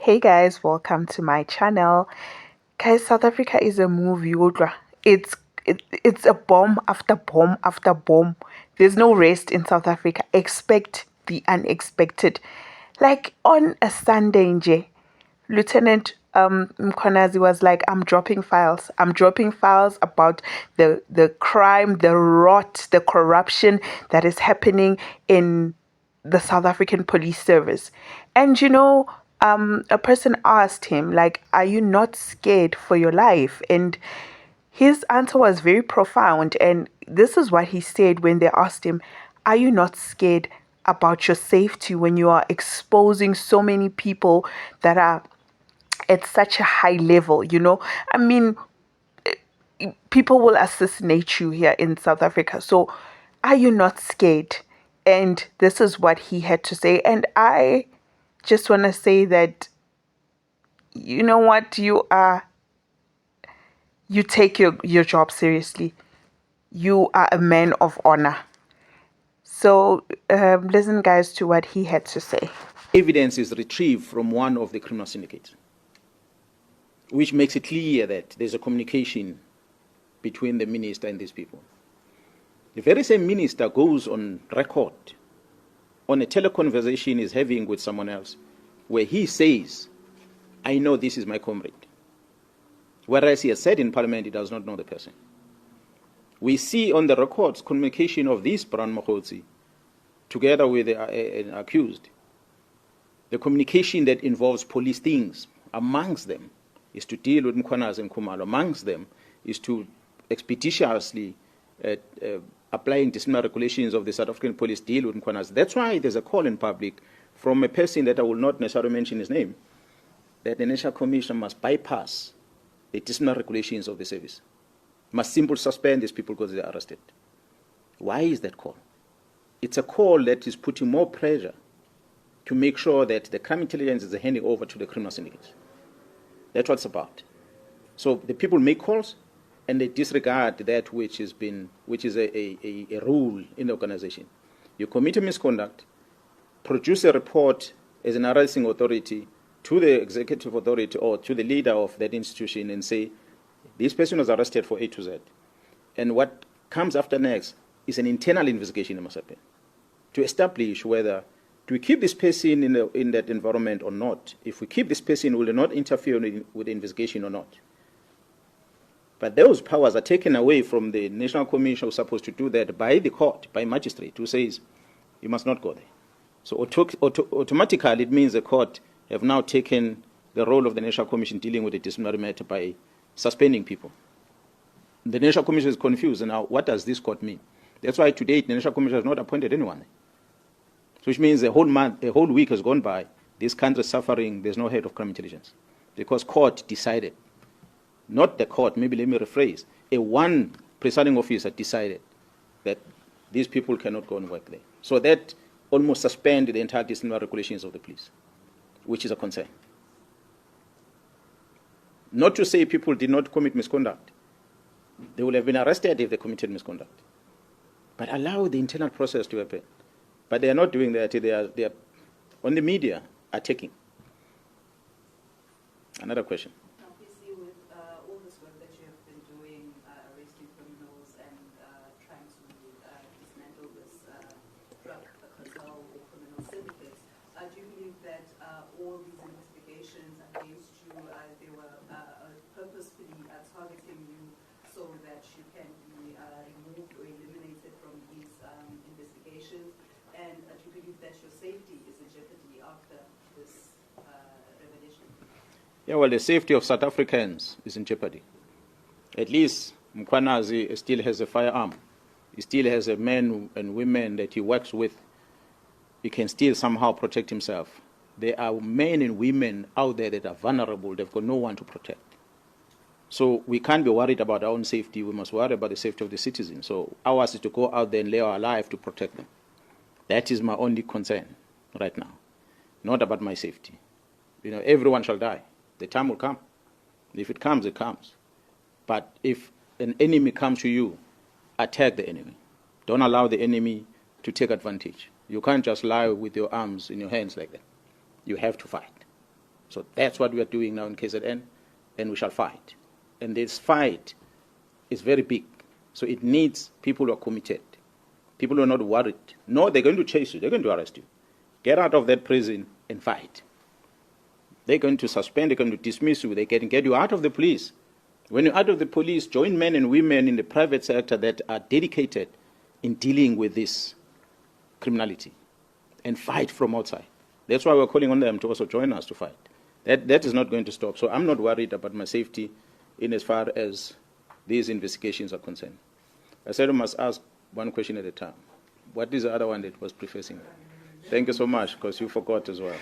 Hey guys, welcome to my channel. Guys, South Africa is a movie. It's a bomb after bomb after bomb. There's no rest in South Africa. Expect the unexpected. Like on a Sunday, nje, Lieutenant Mkhwanazi was like, I'm dropping files. I'm dropping files about the crime, the rot, the corruption that is happening in the South African police service. And a person asked him, like, are you not scared for your life? And his answer was very profound. And this is what he said when they asked him, are you not scared about your safety when you are exposing so many people that are at such a high level? I mean, people will assassinate you here in South Africa. So are you not scared? And this is what he had to say. And I just want to say that, you know what, you take your job seriously. You are a man of honor. So listen, guys, to what he had to say. Evidence is retrieved from one of the criminal syndicates, which makes it clear that there's a communication between the minister and these people. The very same minister goes on record on a teleconversation he's having with someone else, where he says, I know this is my comrade. Whereas he has said in Parliament he does not know the person. We see on the records communication of this Lieutenant Mkhwanazi together with an accused. The communication that involves police things amongst them is to deal with Mkhwanazi and Khumalo. Amongst them is to expeditiously applying disciplinary regulations of the South African police deal with Mkhwanazi. That's why there's a call in public from a person that I will not necessarily mention his name, that the National Commission must bypass the disciplinary regulations of the service, must simply suspend these people because they are arrested. Why is that call? It's a call that is putting more pressure to make sure that the crime intelligence is handing over to the criminal syndicates. That's what it's about. So the people make calls and they disregard that which is a rule in the organization. You commit a misconduct, produce a report as an arresting authority to the executive authority or to the leader of that institution and say, this person was arrested for A to Z. And what comes after next is an internal investigation that must happen to establish whether do we keep this person in that environment or not. If we keep this person, will it not interfere with the investigation or not? But those powers are taken away from the National Commission who's supposed to do that by the court, by magistrate, who says you must not go there. So automatically it means the court have now taken the role of the National Commission dealing with the disciplinary matter by suspending people. The National Commission is confused. And now what does this court mean? That's why today the National Commission has not appointed anyone. So which means a whole week has gone by, this country is suffering, there's no head of crime intelligence. Because court decided, not the court, maybe let me rephrase, one presiding officer decided that these people cannot go and work there. So that almost suspended the entire disciplinary regulations of the police, which is a concern. Not to say people did not commit misconduct. They would have been arrested if they committed misconduct. But allow the internal process to happen. But they are not doing that. They are on the media attacking. Another question. Obviously, with all this work that you have been doing, arresting criminals and trying to dismantle this drug cartel or criminal syndicates, do you believe that all these investigations against you, they were purposefully targeting you so that you can be removed or eliminated from these investigations? And do you believe that your safety is in jeopardy after this revelation? Yeah, well, the safety of South Africans is in jeopardy. At least Mkhwanazi still has a firearm. He still has a men and women that he works with. He can still somehow protect himself. There are men and women out there that are vulnerable. They've got no one to protect. So we can't be worried about our own safety. We must worry about the safety of the citizens. So ours is to go out there and lay our life to protect them. That is my only concern right now. Not about my safety. Everyone shall die. The time will come. If it comes, it comes. But if an enemy comes to you, attack the enemy. Don't allow the enemy to take advantage. You can't just lie with your arms in your hands like that. You have to fight. So that's what we are doing now in KZN, and we shall fight. And this fight is very big. So it needs people who are committed, people who are not worried. No, they're going to chase you. They're going to arrest you. Get out of that prison and fight. They're going to suspend, they're going to dismiss you, they can get you out of the police. When you're out of the police, join men and women in the private sector that are dedicated in dealing with this criminality and fight from outside. That's why we're calling on them to also join us to fight. That is not going to stop. So I'm not worried about my safety in as far as these investigations are concerned. I said I must ask one question at a time. What is the other one that was prefacing? Thank you so much, because you forgot as well.